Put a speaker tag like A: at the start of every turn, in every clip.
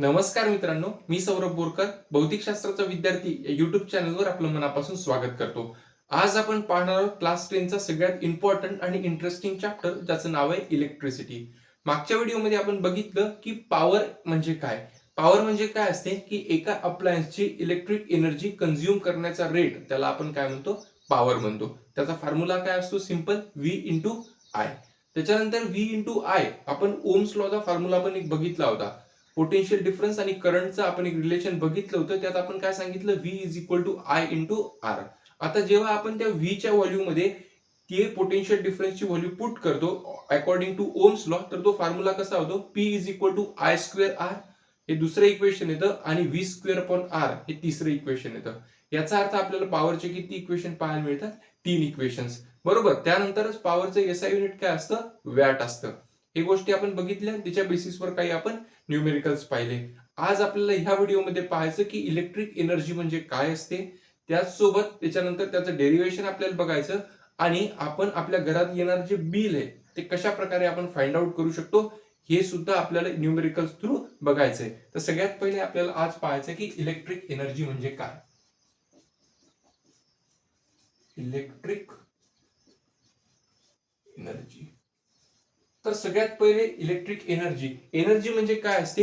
A: नमस्कार मित्रांनो, मी सौरभ बोरकर, भौतिकशास्त्राचा विद्यार्थी या युट्यूब चॅनलवर आपलं मनापासून स्वागत करतो. आज आपण पाहणार आहोत क्लास 10 चा सगळ्यात इम्पॉर्टंट आणि इंटरेस्टिंग चॅप्टर, ज्याचं नाव आहे इलेक्ट्रिसिटी. मागच्या व्हिडिओमध्ये आपण बघितलं की पॉवर म्हणजे काय. पॉवर म्हणजे काय असते की एका अप्लायन्सची इलेक्ट्रिक एनर्जी कंझ्युम करण्याचा रेट, त्याला आपण काय म्हणतो, पॉवर म्हणतो. त्याचा फॉर्म्युला काय असतो, सिंपल, V इंटू आय. त्याच्यानंतर V इंटू आय आपण ओम्स लॉचा फॉर्म्युला पण एक बघितला होता. पोटेन्शियल डिफरन्स आणि करंटचं आपण एक रिलेशन बघितलं होतं. त्यात आपण काय सांगितलं, V is equal to I into R. आता जेव्हा आपण त्या V च्या व्हॅल्यू मध्ये ते पोटेन्शियल डिफरन्सची व्हॅल्यू पुट करतो अकॉर्डिंग टू ओम्स लॉ, तर तो फॉर्म्युला कसा होतो, P is equal to I square R, हे दुसरं इक्वेशन येतं, आणि V स्क्वेअर अपॉन आर हे तिसरं इक्वेशन येतं. याचा अर्थ आपल्याला पॉवरचे किती इक्वेशन पाहायला मिळतात, 3 इक्वेशन्स. बरोबर. त्यानंतरच पॉवरचं एसआय युनिट काय असतं, वॅट असतं. हे गोष्टी आपण बघितल्या, त्याच्या बेसिसवर काही आपण न्यूमेरिकल्स पाहिले. आज आपल्याला ह्या व्हिडिओमध्ये पाहायचं की इलेक्ट्रिक एनर्जी म्हणजे काय असते, त्याचसोबत त्याच्यानंतर त्याचं डेरिव्हेशन आपल्याला बघायचं, आणि आपण आपल्या घरात येणार जे बिल आहे ते कशा प्रकारे आपण फाइंड आउट करू शकतो हे सुद्धा आपल्याला न्यूमेरिकल्स थ्रू बघायचंय. तर सगळ्यात पहिले आपल्याला आज पाहायचं की इलेक्ट्रिक एनर्जी म्हणजे काय. इलेक्ट्रिक एनर्जी, तर सगळ्यात पहिले इलेक्ट्रिक एनर्जी, एनर्जी म्हणजे काय असते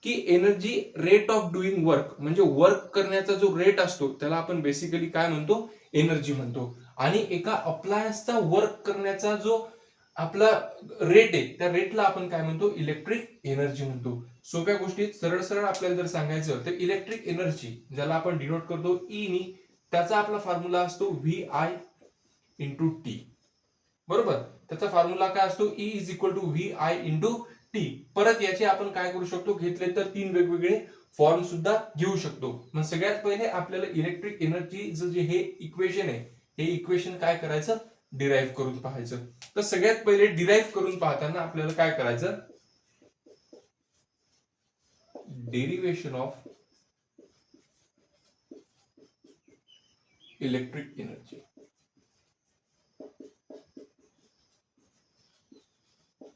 A: की energy rate of doing work, म्हणजे वर्क करण्याचा जो रेट असतो त्याला आपण बेसिकली काय म्हणतो, एनर्जी म्हणतो. आणि एका अप्लायन्सचा वर्क करण्याचा जो आपला रेट आहे त्या रेटला आपण काय म्हणतो, इलेक्ट्रिक एनर्जी म्हणतो. सोप्या गोष्टीत सरळ सरळ आपल्याला जर सांगायचं तर इलेक्ट्रिक एनर्जी, ज्याला आपण डिनोट करतो ई नी, त्याचा आपला फॉर्म्युला असतो व्ही आय इंटू टी. बरोबर. त्याचा फॉर्म्युला काय असतो, E is equal to V I into T. परत याचे आपण काय करू शकतो, घेतले तर 3 वेगवेगळे फॉर्म सुद्धा घेऊ शकतो. मग सगळ्यात पहिले आपल्याला इलेक्ट्रिक एनर्जी जे हे इक्वेशन आहे, हे इक्वेशन काय करायचं, डिराईव्ह करून पाहायचं. तर सगळ्यात पहिले डिराईव्ह करून पाहताना आपल्याला काय करायचं, derivation of electric energy.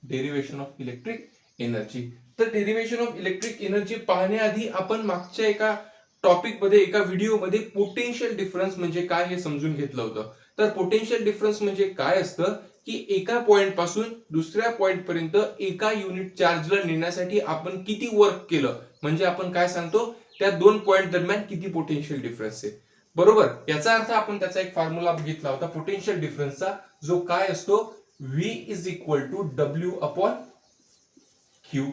A: Derivation of electric energy. तर डेरिव्हेशन ऑफ इलेक्ट्रिक एनर्जी पाहण्याआधी आपण मागच्या एका टॉपिक मध्ये, एका व्हिडिओमध्ये पोटेन्शियल डिफरन्स म्हणजे काय हे समजून घेतलं होतं. तर पोटेन्शियल डिफरन्स म्हणजे काय असतं की एका पॉइंट पासून दुसऱ्या पॉइंट पर्यंत एका युनिट चार्जला नेण्यासाठी आपण किती वर्क केलं, म्हणजे आपण काय सांगतो, त्या 2 पॉइंट दरम्यान किती पोटेन्शियल डिफरन्स आहे. बरोबर. याचा अर्थ आपण त्याचा एक फॉर्म्युला बघितला होता पोटेन्शियल डिफरन्सचा, जो काय असतो, V is equal to W upon Q.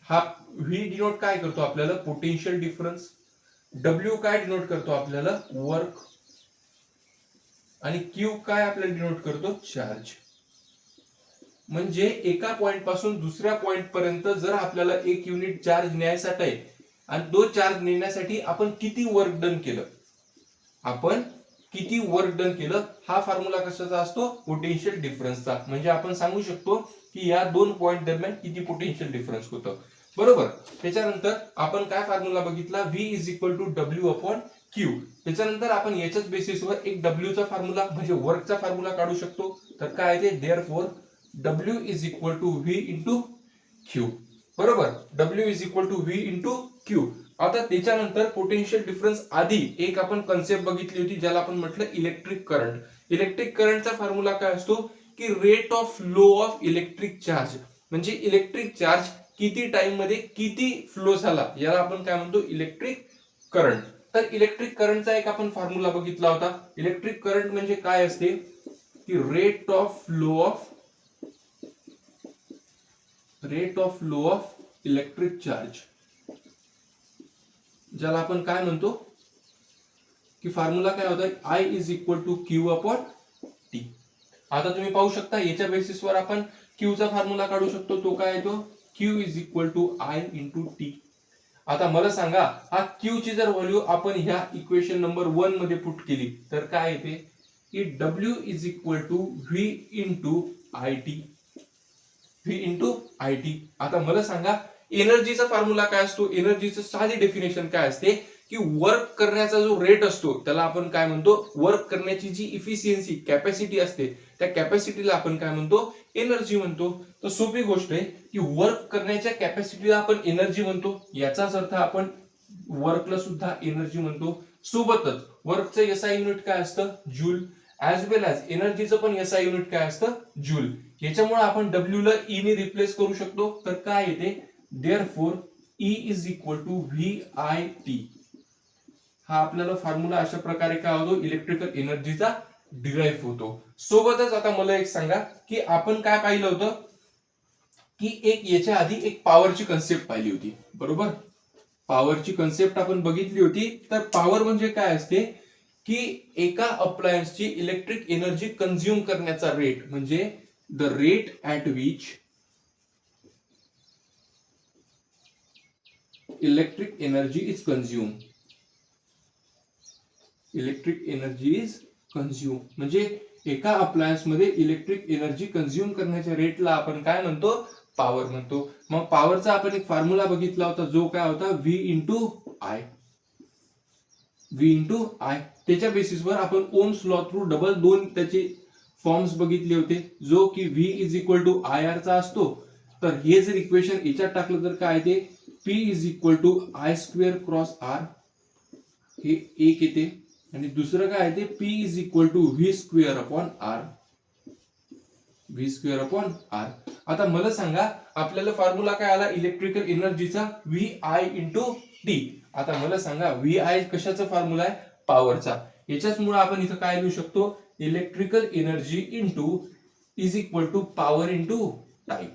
A: हा V डिनोट काय करतो आपल्याला, पोटेन्शियल डिफरन्स. W काय डिनोट करतो आपल्याला, वर्क. आणि Q काय आपल्याला डिनोट करतो, चार्ज. म्हणजे एका पॉइंट पासून दुसऱ्या पॉइंट पर्यंत जर आपल्याला एक युनिट चार्ज न्यायसाठी आहे, आणि तो चार्ज नेण्यासाठी आपण किती वर्क डन केलं, आपण किती वर्क डन केलं, हा फॉर्म्युला कशाचा असतो, पोटेन्शियल डिफरन्सचा. म्हणजे आपण सांगू शकतो की या 2 पॉइंट दरम्यान किती पोटेन्शियल डिफरन्स होतं. बरोबर. त्याच्यानंतर आपण काय फॉर्म्युला बघितला, V is equal to W upon Q. त्याच्यानंतर आपण याच्याच बेसिसवर एक W चा फॉर्म्युला म्हणजे वर्कचा फॉर्म्युला काढू शकतो. तर काय आहे ते, therefore W is equal to V into Q. बरोबर. W is equal to V into Q. आता त्याच्यानंतर पोटेन्शियल डिफरन्स आधी एक आपण कन्सेप्ट बघितली होती, ज्याला आपण म्हटलं इलेक्ट्रिक करंट. इलेक्ट्रिक करंटचा फॉर्म्युला काय असतो की rate of flow of electric charge, म्हणजे इलेक्ट्रिक चार्ज किती टाइम मध्ये किती फ्लो झाला, याला आपण काय म्हणतो, इलेक्ट्रिक करंट. तर इलेक्ट्रिक करंटचा एक आपण फॉर्म्युला बघितला होता. इलेक्ट्रिक करंट म्हणजे काय असते की rate of flow of electric charge, ज्याला आपण काय म्हणतो की फॉर्म्युला काय होता, I is equal to Q upon T. आता तुम्ही पाहू शकता याच्या बेसिसवर आपण Q चा फॉर्म्युला काढू शकतो. तो काय येतो, Q is equal to I into T. आता मला सांगा, हा Q ची जर व्हॅल्यू आपण ह्या इक्वेशन नंबर 1 मध्ये पुट केली तर काय येते की W is equal to V into I T. आता मला सांगा एनर्जीचा फॉर्म्युला काय असतो, एनर्जीचं साधी डेफिनेशन काय असते की वर्क करण्याचा जो रेट असतो त्याला आपण काय म्हणतो, वर्क करण्याची जी इफिशियन्सी कॅपॅसिटी असते त्या कॅपॅसिटीला आपण काय म्हणतो, एनर्जी म्हणतो. तर सोपी गोष्ट आहे की वर्क करण्याच्या कॅपॅसिटीला आपण एनर्जी म्हणतो, याचाच अर्थ आपण वर्कला सुद्धा एनर्जी म्हणतो. सोबतच वर्कचं एसआय युनिट काय असतं, जूल, ऍज वेल ऍज एनर्जीचं पण एसआय युनिट काय असतं, जूल. याच्यामुळे आपण डब्ल्यू ला ई ने रिप्लेस करू शकतो. तर काय येते, therefore E is equal to V I T. हा आपल्याला फॉर्म्युला अशा प्रकारे काय होतो, इलेक्ट्रिकल एनर्जीचा डिराईव्ह होतो. सोबतच आता मला एक सांगा की आपण काय पाहिलं होतं की एक याच्या आधी एक पॉवरची कन्सेप्ट पाहिली होती, बरोबर. पॉवरची कन्सेप्ट आपण बघितली होती. तर पॉवर म्हणजे काय असते की एका अप्लायन्सची इलेक्ट्रिक एनर्जी कंझ्युम करण्याचा रेट म्हणजे the rate at which electric energy is consume. Electric energy is consume म्हणजे एका अप्लायन्स मध्ये इलेक्ट्रिक एनर्जी कंझ्युम करण्याच्या रेटला आपण काय म्हणतो, पॉवर म्हणतो. मग पॉवरचा आपण एक फॉर्म्युला बघितला होता जो काय होता, V into I. V into I. त्याच्या बेसिसवर आपण ओम्स लॉ थ्रू डबल दोन त्याचे फॉर्म्स बघितले होते, जो की V is equal to I R चा असतो. तर हे जर इक्वेशन याच्यात टाकलं तर काय ते, P is equal to I square cross R, हे एक येते. आणि दुसरं काय आहे ते, P is equal to V square upon R. V square upon R. आता मला सांगा आपल्याला फॉर्म्युला काय आला इलेक्ट्रिकल एनर्जीचा, व्ही आय इंटू टी. आता मला सांगा व्ही आय कशाचा फॉर्म्युला आहे, पॉवरचा. याच्याच मुळे आपण इथं काय लिहू शकतो, electrical energy into is equal to power into time.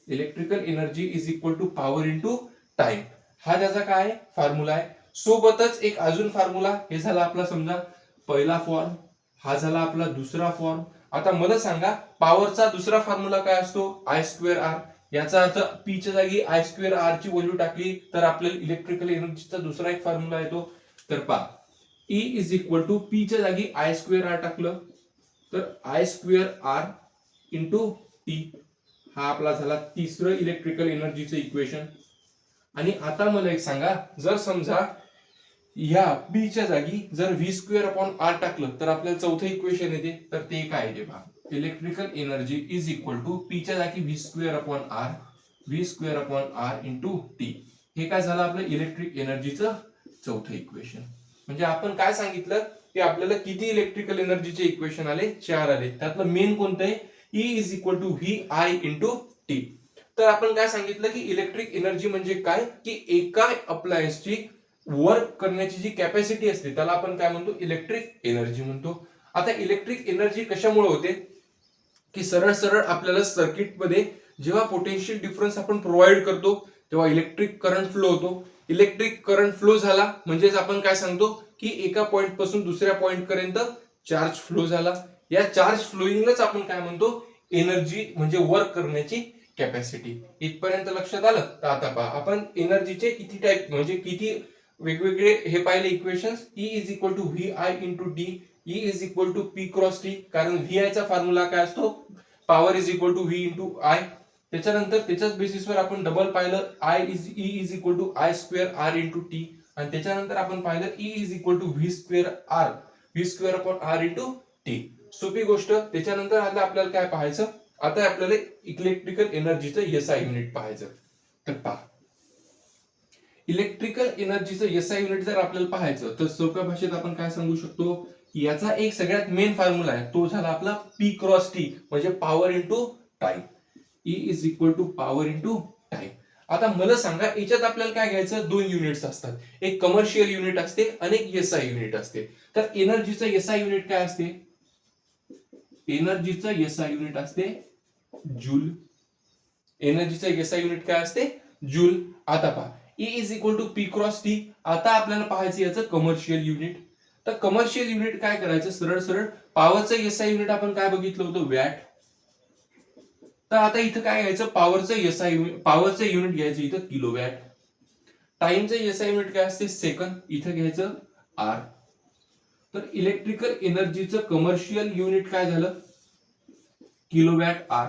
A: Electrical energy is equal to power into time, हा त्याचा काय फॉर्म्युला आहे. सोबतच एक अजून फॉर्म्युला, हे झाला आपला समजा पहिला फॉर्म, हा झाला आपला दुसरा फॉर्म. आता मला सांगा पॉवरचा दुसरा फॉर्म्युला काय असतो, आय स्क्वेअर आर. याचा अर्थ पी च्या जागी आय स्क्वेअर आर ची व्हॅल्यू टाकली तर आपल्याला इलेक्ट्रिकल एनर्जीचा दुसरा एक फॉर्म्युला येतो. तर पहा, E is equal to P च्या जागी आय स्क्वेअर आर टाकलं तर I square R into T, हा आपला झाला तिसरं इलेक्ट्रिकल एनर्जीचं इक्वेशन. आणि आता मला एक सांगा, जर समजा या बी च्या जागी जर व्ही स्क्वेअर अपॉन आर टाकलं तर आपल्याला चौथं इक्वेशन येते. तर ते काय येते पहा, electrical energy is equal to P च्या जागी V square upon R, V square upon R into T. हे काय झालं आपलं इलेक्ट्रिक एनर्जीचं चौथं इक्वेशन. म्हणजे आपण काय सांगितलं की आपल्याला किती इलेक्ट्रिकल एनर्जीचे इक्वेशन आले, 4 आले. त्यातलं मेन कोणतं आहे, E is equal to V I into T. तर आपण काय सांगितलं की इलेक्ट्रिक एनर्जी म्हणजे काय, की एका अप्लायन्सची वर्क करण्याची जी कॅपॅसिटी असते त्याला आपण काय म्हणतो, इलेक्ट्रिक एनर्जी म्हणतो. आता इलेक्ट्रिक एनर्जी कशामुळे होते, की सरळ सरळ आपल्याला सर्किटमध्ये जेव्हा पोटेन्शियल डिफरन्स आपण प्रोव्हाइड करतो तेव्हा इलेक्ट्रिक करंट फ्लो होतो. इलेक्ट्रिक करंट फ्लो झाला म्हणजेच आपण काय सांगतो की एका पॉइंट पासून दुसऱ्या पॉइंट पर्यंत चार्ज फ्लो झाला. या चार्ज फ्लोईंगलाच आपण काय म्हणतो, एनर्जी म्हणजे वर्क करण्याची कॅपॅसिटी. इथपर्यंत लक्षात आलं. तर आता पहा आपण एनर्जीचे किती टाइप म्हणजे किती वेगवेगळे हे पाहिले equations. E is equal to V I into D, E is equal to P cross T, कारण व्ही आय चा फॉर्म्युला काय असतो, power is equal to V into I. त्याच्यानंतर त्याच्याच बेसिसवर आपण डबल पाहिलं I is E is equal to I square R into T. आणि त्याच्यानंतर आपण पाहिलं E is equal to V square R, V square upon R into T. सोपी गोष्ट. त्याच्यानंतर आता आपल्याला काय पाहायचं, आता आपल्याला इलेक्ट्रिकल एनर्जीचं एसआय युनिट पाहायचं. तर पहा, इलेक्ट्रिकल एनर्जीचं एसआय युनिट जर आपल्याला पाहायचं तर सोप्या भाषेत आपण काय सांगू शकतो, याचा एक सगळ्यात मेन फॉर्म्युला आहे तो झाला आपला पी क्रॉस टी म्हणजे power into time. E is equal to power into time. आता मला सांगा याच्यात आपल्याला काय घ्यायचं, दोन युनिट्स असतात, एक कमर्शियल युनिट असते आणि एक एसआय युनिट असते. तर एनर्जीचं एसआय युनिट काय असते, एनर्जीचं एसआय युनिट असते जूल. एनर्जीचं एसआय युनिट काय असते, जूल. आता पहा E is equal to P cross T. आता आपल्याला पाहायचं याचं कमर्शियल युनिट. तर कमर्शियल युनिट काय करायचं, सरळ सरळ पॉवरचं एसआय युनिट आपण काय बघितलं होतं, वॅट. तर आता इथं काय घ्यायचं, पॉवरचं एसआय युनिट, पॉवरचं युनिट घ्यायचं इथं किलोवॅट. टाइमचं एसआय युनिट काय असते, सेकंद, इथं घ्यायचं आर. तर इलेक्ट्रिकल एनर्जीचं कमर्शियल युनिट काय झालं, किलोवॅट आर.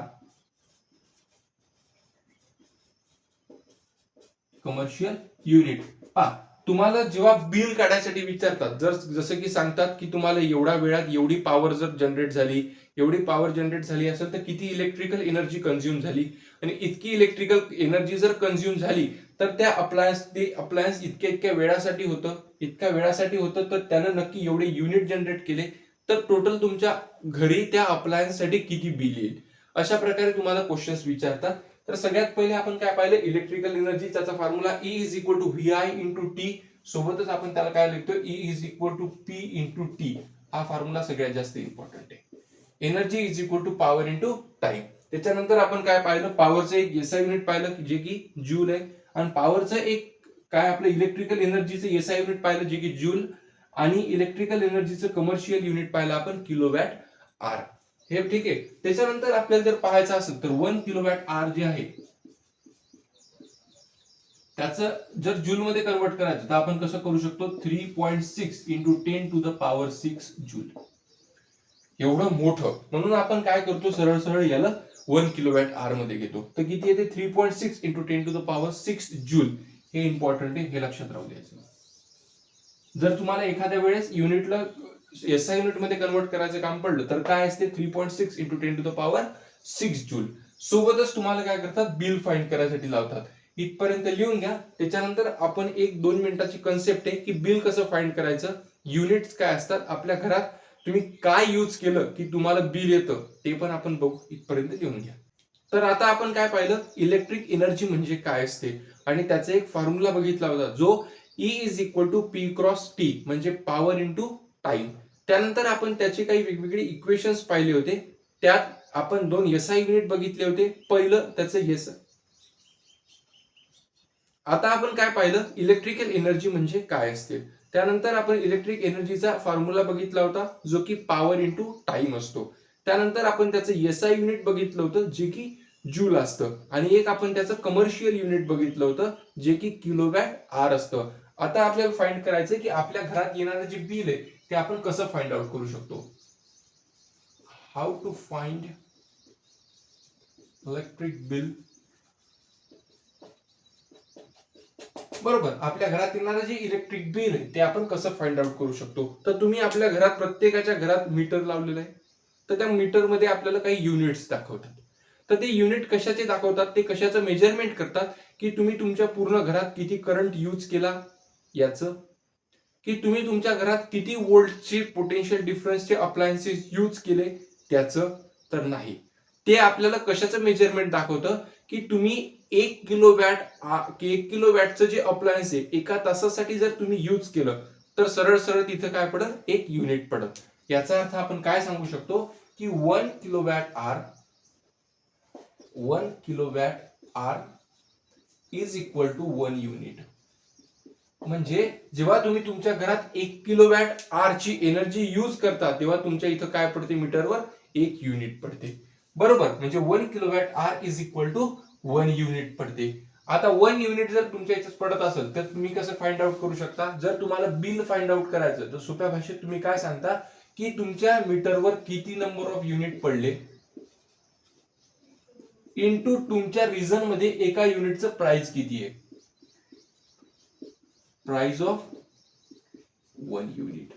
A: Commercial unit. पहा तुम्हाला जेव्हा बिल काढायसाठी विचारतात, जसं की सांगतात की तुम्हाला एवढ्या वेळात एवढी पॉवर जर जनरेट झाली, एवढी पॉवर जनरेट झाली असेल तर किती इलेक्ट्रिकल एनर्जी कंझ्युम झाली, आणि इतकी इलेक्ट्रिकल एनर्जी जर कंझ्युम झाली तर त्या अप्लायन्स इतक्या वेळासाठी होतं, तर त्यानं नक्की एवढे युनिट जनरेट केले, तर टोटल तुमच्या घरी त्या अप्लायन्ससाठी किती बिल येईल. अशा प्रकारे तुम्हाला क्वेश्चन्स विचारतात. तर सगळ्यात पहिले आपण काय पाहिलं, इलेक्ट्रिकल एनर्जी, त्याचा formula E is equal to VI into T. सोबतच आपण त्याला काय लिहितो, E is equal to P into T. हा फॉर्म्युला सगळ्यात जास्त इम्पॉर्टंट आहे. Energy is equal to power into time. त्याच्यानंतर आपण काय पाहिलं, पॉवरचं एक एसआय युनिट पाहिलं जे की जूल आहे, आणि पॉवरचं एक काय आपलं इलेक्ट्रिकल एनर्जीचं एसआय युनिट पाहिलं जे की जूल, आणि इलेक्ट्रिकल एनर्जीचं कमर्शियल युनिट पाहिलं आपण किलोवॅट आर. हे ठीक आहे. त्याच्यानंतर आपल्याला जर पाहायचं असेल तर 1 किलोवॅट आर जे आहे त्याचं जर जूल मध्ये कन्वर्ट करायचं तर आपण कसं करू शकतो, 3.6 into 10 to the power 6 joule. एवढं मोठं, म्हणून आपण काय करतो, सरळ सरळ याला 1 किलोवॅट आर मध्ये घेतो. तर किती येते, 3.6 into 10 to the power 6 joule. हे इम्पॉर्टंट आहे, हे लक्षात राहू द्यायचं. जर तुम्हाला एखाद्या वेळेस युनिटला एसआय युनिट मध्ये कन्वर्ट करायचं काम पडलं तर काय असते, 3.6 into 10 to the power 6 joule. सोबतच तुम्हाला काय करतात, बिल फाइंड करायसाठी लावतात. इथपर्यंत लिहून घ्या. त्याच्यानंतर आपण 1-2 मिनिटाची कन्सेप्ट आहे की बिल कसं फाइंड करायचं, युनिट्स काय असतात, आपल्या घरात तुम्ही काय यूज केलं की तुम्हाला बिल येतं, ते पण आपण बघू. इथपर्यंत लिहून घ्या. तर आता आपण काय पाहिलं, इलेक्ट्रिक एनर्जी म्हणजे काय असते, आणि त्याचा एक फॉर्म्युला बघितला होता जो E is equal to P cross T, म्हणजे पॉवर इंटू टाइम. त्यानंतर आपण त्याचे काही वेगवेगळे इक्वेशन्स पाहिले होते. त्यात आपण 2 एसआय युनिट बघितले होते. पहिलं त्याचं एस. आता आपण काय पाहिलं, इलेक्ट्रिकल एनर्जी म्हणजे काय असते. त्यानंतर आपण इलेक्ट्रिक एनर्जीचा फॉर्म्युला बघितला होता जो की पॉवर इंटू टाइम असतो. त्यानंतर आपण त्याचं एसआय युनिट बघितलं होतं जे की जूल असतं, आणि एक आपण त्याचं कमर्शियल युनिट बघितलं होतं जे की किलोवॅट आर असतं. आता आपल्याला फाइंड करायचं की आपल्या घरात येणारं जे बिल आहे ते आपण कसं फाइंड आउट करू शकतो. How to find electric bill. बरोबर, आपल्या घरात येणारं जे इलेक्ट्रिक बिल आहे ते आपण कसं फाइंड आउट करू शकतो. तर तुम्ही आपल्या घरात, प्रत्येकाच्या घरात मीटर लावलेलं आहे. तर त्या मीटर मध्ये आपल्याला काही युनिट्स दाखवतात. तर ते युनिट कशाचे दाखवतात, ते कशाचं मेजरमेंट करतात, की तुम्ही तुमच्या पूर्ण घरात किती करंट यूज केला याचं, की तुम्ही तुमच्या घरात किती वोल्टचे पोटेन्शियल डिफरन्सचे अप्लायन्सेस यूज केले त्याचं, तर नाही. ते आपल्याला कशाचं मेजरमेंट दाखवतं, की तुम्ही 1 किलोवॅटचं जे अप्लायन्स आहे एका तासासाठी जर तुम्ही यूज केलं तर सरळ सरळ तिथं काय पडत, 1 युनिट पडत. याचा अर्थ आपण काय सांगू शकतो की 1 kilowatt hour is equal to 1 unit. म्हणजे जेव्हा तुम्ही तुमच्या घरात 1 किलोवॅट आर ची एनर्जी यूज करता तेव्हा तुमच्या इथं काय पडते, मीटरवर 1 युनिट पडते. बरोबर, म्हणजे 1 kilowatt hour is equal to 1 unit पडते. आता 1 युनिट जर तुमच्या इथं पडत असेल तर तुम्ही कसं फाइंड आउट करू शकता, जर तुम्हाला बिल फाइंड आउट करायचं तर सोप्या भाषेत तुम्ही काय सांगता की तुमच्या मीटरवर किती नंबर ऑफ युनिट पडले इनटू तुमच्या रिजन मध्ये एका युनिटचं प्राइस किती आहे, प्राइस ऑफ 1 युनिट.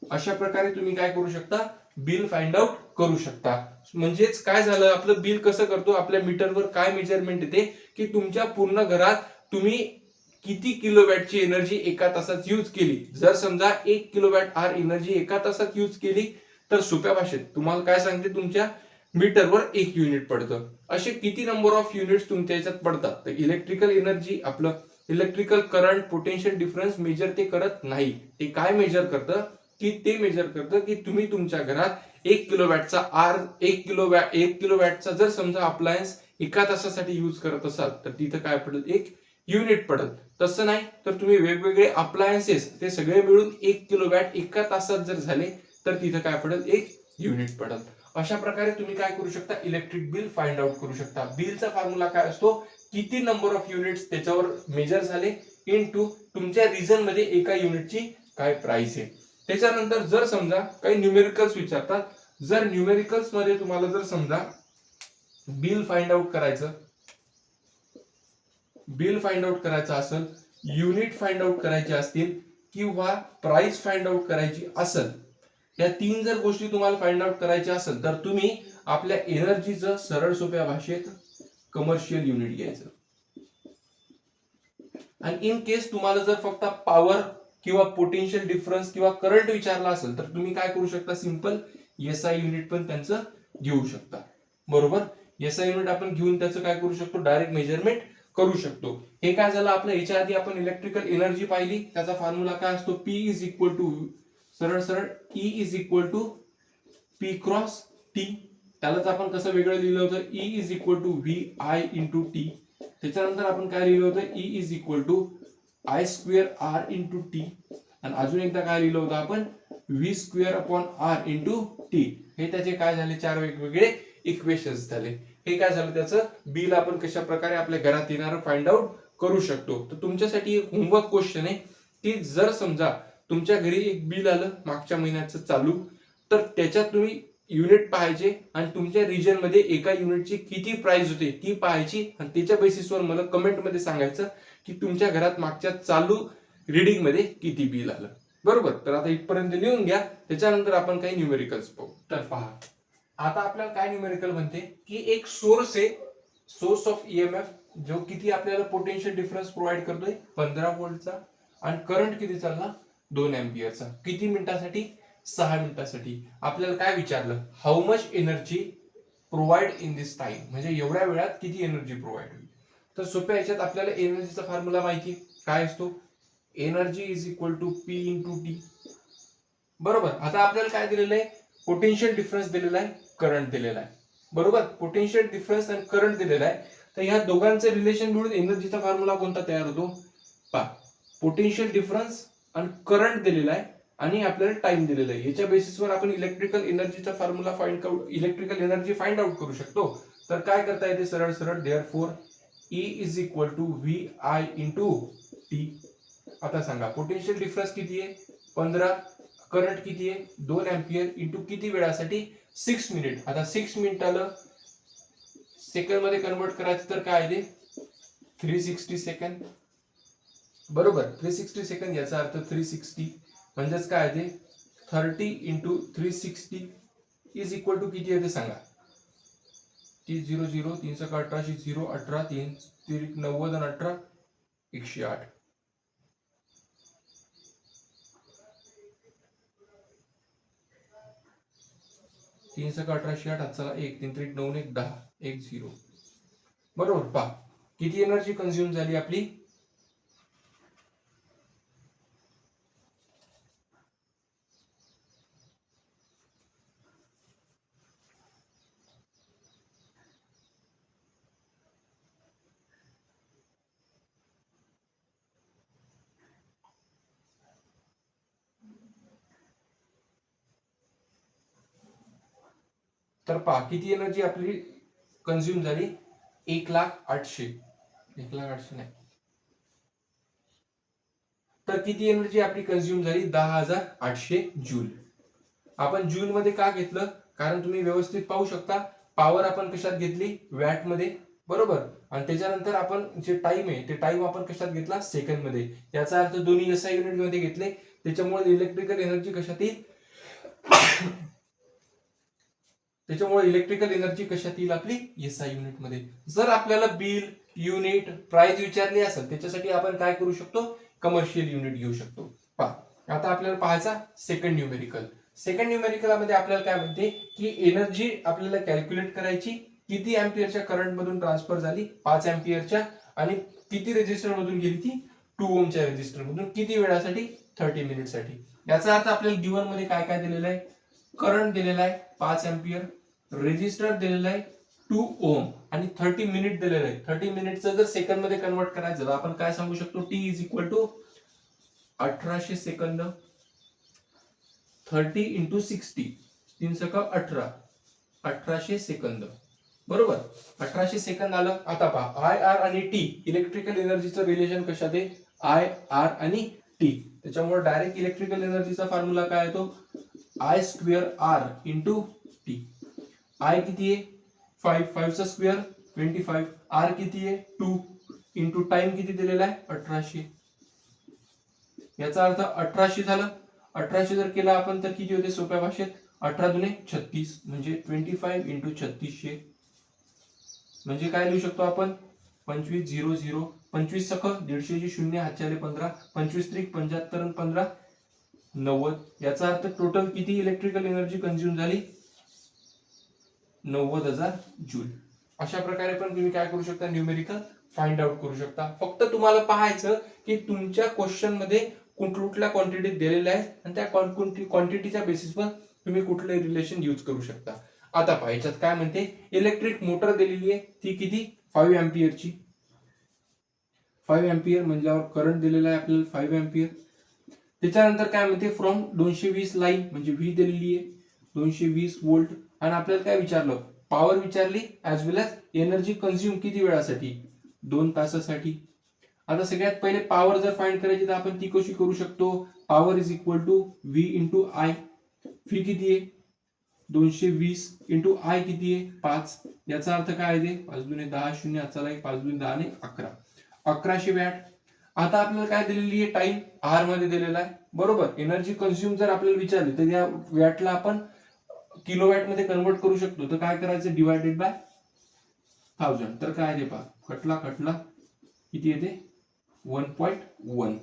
A: अशा प्रकारे तुम्ही काय करू शकता, बिल फाइंड आउट करू शकता. म्हणजेच काय झालं, आपलं बिल कसं करतो, आपल्या मीटरवर काय मेजरमेंट येते की तुमच्या पूर्ण घरात तुम्ही किती किलोवॅटची एनर्जी एका तासात यूज केली. जर समजा 1 किलोवॅट आर एनर्जी एका तासात यूज केली तर सोप्या भाषेत तुम्हाला काय सांगते, तुमच्या मीटरवर 1 युनिट पडतं. असे किती नंबर ऑफ युनिट्स तुमच्या याच्यात पडतात. तर इलेक्ट्रिकल एनर्जी, आपलं electrical current, potential difference measure ते करत नाही. ते काय मेजर करतं, की ते मेजर करतं की तुम्ही तुमच्या घरात 1 किलोवॅटचा आर, 1 किलोवॅटचा जर समजा अप्लायन्स एका तासासाठी यूज करत असाल तर तिथं काय पडेल, 1 युनिट पडत. तसं नाही तर तुम्ही वेगवेगळे अप्लायन्सेस ते सगळे मिळून 1 किलोवॅट एका तासात जर झाले तर तिथं काय पडेल, 1 युनिट पडत. अशा प्रकारे तुम्ही काय करू शकता, इलेक्ट्रिक बिल फाइंड आउट करू शकता. बिलचा फॉर्म्युला काय असतो, किती नंबर ऑफ युनिट्स त्याच्यावर मेजर झाले इनटू तुमच्या रिजन मध्ये एका युनिटची काय प्राइस आहे. त्याच्यानंतर जर समजा काही न्यूमेरिकल्स विचारतात, जर न्यूमेरिकल्स मध्ये तुम्हाला जर समजा बिल फाइंड आउट करायचं असेल, युनिट फाइंड आउट करायचे असतील किंवा प्राइस फाइंड आउट करायची असेल, या तीन जर गोष्टी तुम्हाला फाइंड आउट करायच्या असेल तर तुम्ही आपल्या एनर्जीचं सरळ सोप्या भाषेत कमर्शियल युनिट घ्यायचं. आणि इन केस तुम्हाला जर फक्त पॉवर किंवा पोटेन्शियल डिफरन्स किंवा करंट विचारला असेल तर तुम्ही काय करू शकता, सिंपल एसआय युनिट पण त्यांचं घेऊ शकता. बरोबर, एसआय युनिट आपण घेऊन त्याचं काय करू शकतो, डायरेक्ट मेजरमेंट करू शकतो. हे काय झालं आपलं, याच्या आधी आपण इलेक्ट्रिकल एनर्जी पाहिली, त्याचा फॉर्म्युला काय असतो, पी इज इक्वल टू सरळ सरळ E is equal to P cross T. त्यालाच आपण कसं वेगळं लिहिलं होतं, E is equal to V I into T. त्याच्यानंतर आपण काय लिहिलं होतं, E is equal to I square R into T. आणि अजून एकदा काय लिहिलं होतं आपण, V square upon R into T. हे त्याचे काय झाले, चार वेगवेगळे इक्वेशन्स झाले. हे काय झालं, त्याचं बिल आपण कशा प्रकारे आपल्या घरात येणार फाइंड आउट करू शकतो. तर तुमच्यासाठी एक होमवर्क क्वेश्चन आहे की जर समजा तुमच्या घरी एक बिल आलं मागच्या महिन्याचं चालू, तर त्याच्यात तुम्ही युनिट पाहायचे आणि तुमच्या रिजन मध्ये एका युनिटची किती प्राइस होते ती पाहायची आणि त्याच्या बेसिसवर मला कमेंट मध्ये सांगायचं की तुमच्या घरात मागच्या चालू रीडिंग मध्ये किती बिल आलं. बरोबर, तर आता इथपर्यंत लिहून घ्या, त्याच्यानंतर आपण काही न्यूमेरिकल्स पाहू. तर पहा, आता आपल्याला काय न्यूमेरिकल म्हणते की एक सोर्स आहे, सोर्स ऑफ ईएमएफ, जो किती आपल्याला पोटेन्शियल डिफरन्स प्रोव्हाइड करतोय 15 व्होल्टचा, आणि करंट किती चालला 2 एम्पियरचा. किती मिनिटासाठी, 6 मिनिटासाठी. आपल्याला काय विचारलं, how much energy provide in this time, म्हणजे एवढ्या वेळात किती एनर्जी प्रोव्हाइड होईल. तर सोप्या याच्यात आपल्याला एनर्जीचा फॉर्म्युला माहिती काय असतो, energy is equal to P into T. बरोबर, आता आपल्याला काय दिलेलं आहे, पोटेन्शियल डिफरन्स दिलेला आहे, करंट दिलेला आहे. बरोबर, पोटेन्शियल डिफरन्स आणि करंट दिलेला आहे. तर ह्या दोघांचे रिलेशन मिळून एनर्जीचा फॉर्म्युला कोणता तयार होतो, पहा, पोटेन्शियल डिफरन्स आणि करंट दिलेला आहे आणि आपल्याला टाइम दिलेला आहे. याच्या बेसिसवर आपण इलेक्ट्रिकल एनर्जीचा formula electrical energy find out करू शकतो. तर काय करता येते, सरळ सरळ therefore E is equal to V I into T. आता सांगा पोटेन्शियल डिफरन्स किती आहे 15, करंट किती आहे 2 एम्पियर इंटू किती वेळासाठी 6 मिनिट. आता 6 मिनिटाला सेकंड मध्ये कन्वर्ट करायचं तर काय आहे 360 सेकंड. बरोबर, 360 सेकंड याचा अर्थ 360 म्हणजेच काय आहे 30 इंटू 360 इज इक्वल टू किती आहे ते सांगा. 0 0 3 सका 18 0 18 3 90 आणि 18 108. तीन सका 1808 चला 1 3 3 9 1 10 1 0. बरोबर, पहा किती एनर्जी कंझ्युम झाली आपली, तर पहा किती एनर्जी आपली कंझ्युम झाली 1,08,000. 1,08,000 नाही, तर किती एनर्जी आपली कंझ्युम झाली 10,800 जूल. आपण जूल मध्ये का घेतलं, कारण तुम्ही व्यवस्थित पाहू शकता पॉवर आपण कशात घेतली, वॅट मध्ये. बरोबर, आणि त्याच्यानंतर आपण जे टाइम आहे ते टाइम आपण कशात घेतला, सेकंड मध्ये. याचा अर्थ दोन्ही एसआय युनिट मध्ये घेतले, त्याच्यामुळे इलेक्ट्रिकल एनर्जी कशात येईल त्याच्यामुळे इलेक्ट्रिकल एनर्जी कशात येईल आपली एसआय युनिट मध्ये. जर आपल्याला बिल, युनिट, प्राइस विचारली असेल त्याच्यासाठी आपण काय करू शकतो, कमर्शियल युनिट घेऊ शकतो. पहा, आता आपल्याला पाहायचा सेकंड न्यूमेरिकल. सेकंड न्यूमेरिकल मध्ये आपल्याला काय म्हणते की एनर्जी आपल्याला कॅल्क्युलेट करायची, किती एम्पियरच्या करंट मधून ट्रान्सफर झाली 5 एम्पियरच्या, आणि किती रेजिस्टर मधून गेली ती 2 ओमच्या रेजिस्टर मधून, किती वेळासाठी 30 मिनिट साठी. याचा अर्थ आपल्याला गिवन मध्ये काय काय दिलेलं आहे, करंट दिलेला आहे 5 एम्पियर, रेजिस्टर दिलेला आहे 2 ओम आणि 30 मिनिट दिलेलं आहे. 30 मिनिटचं जर सेकंड मध्ये कन्वर्ट करायचं तर आपण काय सांगू शकतो, T is equal to 1800 second, 30 into 60 3 सका 18 1800 सेकंद. बरोबर, 1800 सेकंद आलं. आता पहा आय आर आणि टी, इलेक्ट्रिकल एनर्जीचं रिलेशन कशात आहे, आय आर आणि टी. त्याच्यामुळे डायरेक्ट इलेक्ट्रिकल एनर्जीचा फॉर्म्युला काय येतो, I square R into T. I किती आहे 5, 5 चा स्क्वेअर 25, आर किती आहे 2 इंटू टाइम किती दिलेला आहे 1800. याचा अर्थ 1800 झालं. 1800 जर केला आपण तर किती होते सोप्या भाषेत, 18 दुने 36 म्हणजे 25 इंटू 3600 म्हणजे काय लिहू शकतो आपण 2500. 25 सख 150 शून्य हातचे आले 15, 25 त्रिक 75 आणि 15 90. याचा अर्थ टोटल किती इलेक्ट्रिकल एनर्जी कंझ्युम झाली 90,000 जूल. अशा प्रकारे पण तुम्ही काय करू शकता न्यूमेरिकल फाइंड आउट करू शकता. फक्त तुम्हाला पाहायचं की तुमच्या क्वेश्चन मध्ये कुठल्या क्वांटिटी दिलेल्या आहेत आणि त्या क्वांटिटीच्या बेसिसवर तुम्ही कुठले रिलेशन यूज करू शकता. आता पहा याच्यात काय म्हणते, इलेक्ट्रिक मोटर दिलेली आहे ती किती 5 एम्पियरची. 5 एम्पियर म्हणल्यावर करंट दिलेला आहे आपल्याला 5 एम्पियर. त्याच्यानंतर काय म्हणते फ्रॉम 220 लाईन म्हणजे व्ही दिलेली आहे 220 वोल्ट आणि आपल्याला काय विचारलं पॉवर विचारली ऍज वेल एज एनर्जी कंझ्युम किती वेळासाठी 2 तासासाठी. आता सगळ्यात पहिले पॉवर जर फाइंड करायची तर आपण ती कशी करू शकतो, power is equal to V into I. V किती आहे 220 इंटू आय किती आहे 5. याचा अर्थ काय आहे 5 दुने 10 शून्य चला 5 दुने 10 ने 11 1100 वॅट. आता आपल्याला काय दिलेली आहे टाइम आर मध्ये दिलेला आहे बरोबर. एनर्जी कंझ्युम जर आपल्याला विचारली तर या वॅटला आपण किलोवॅट मध्ये कन्वर्ट करू शकतो. तर काय करायचं डिवायडेड बाय 1000. तर काय आहे पहा कटला किती येते 1.1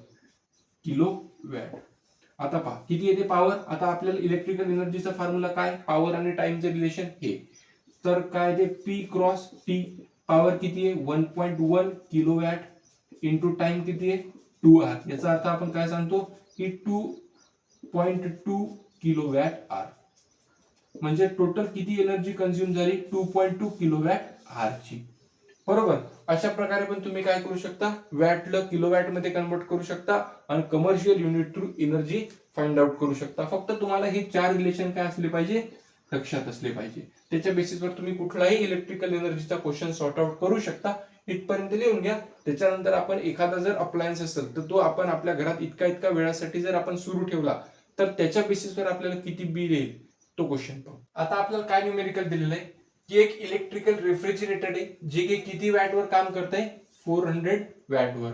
A: किलो वॅट. आता पहा किती येते पॉवर. आता आपल्याला इलेक्ट्रिकल एनर्जीचा फॉर्म्युला काय पॉवर आणि टाइमचे रिलेशन हे. तर काय ते पी क्रॉस टी. पॉवर किती आहे 1.1 किलो वॅट इंटू टाइम किती आहे 2 आर. याचा अर्थ आपण काय सांगतो की 2.2 किलो वॅट आर. म्हणजे टोटल किती एनर्जी कंझ्युम झाली 2.2 किलो वॅट आर ची बरोबर. अशा प्रकारे पण तुम्ही काय करू शकता वॅटला किलोवॅट मध्ये कन्वर्ट करू शकता आणि commercial unit through energy find out करू शकता. फक्त तुम्हाला हे 4 रिलेशन काय असले पाहिजे लक्षात असले पाहिजे. त्याच्या बेसिसवर तुम्ही कुठलाही इलेक्ट्रिकल एनर्जीचा क्वेश्चन सॉर्ट आउट करू शकता. इथपर्यंत लिहून घ्या. त्याच्यानंतर आपण एखादा जर अप्लायन्स असेल तर तो आपण आपल्या घरात इतका वेळासाठी जर आपण सुरू ठेवला तर त्याच्या बेसिसवर आपल्याला किती बिल येईल तो क्वेश्चन पाहू. आता आपल्याला काय न्यूमेरिकल दिलेलं आहे की एक इलेक्ट्रिकल रेफ्रिजरेटर आहे जे की किती वॅट वर काम करतंय 400 वॅट वर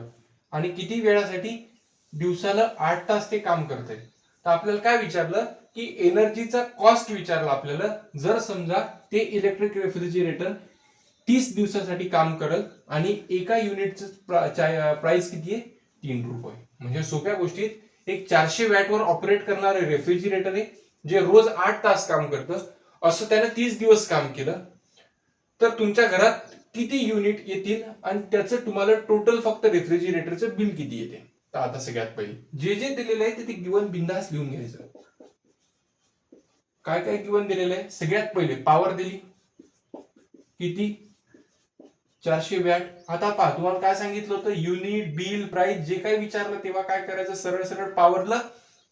A: आणि किती वेळासाठी दिवसाला 8 तास ते काम करतंय. तर आपल्याला काय विचारलं की एनर्जीचा कॉस्ट विचारला आपल्याला. जर समजा ते इलेक्ट्रिक रेफ्रिजरेटर 30 दिवसासाठी काम करेल आणि एका युनिटचं प्राइस किती आहे 3 रुपये. म्हणजे सोप्या गोष्टीत एक 400 वॅट वर ऑपरेट करणारे रेफ्रिजरेटर आहे जे रोज 8 तास काम करतं. असं त्याने 30 दिवस काम केलं तर तुमच्या घरात किती युनिट येतील आणि त्याचं तुम्हाला टोटल फक्त रेफ्रिजरेटरचं बिल किती येते. तर आता सगळ्यात पहिले जे जे दिलेलं आहे ते गिवन बिंदास लिहून घ्यायचं. काय काय गिवन दिलेलं आहे. सगळ्यात पहिले पॉवर दिली किती 400 वॅट. आता पहा तुम्हाला काय सांगितलं होतं युनिट बिल प्राइस जे काही विचारलं तेव्हा काय करायचं सरळ सरळ पॉवरला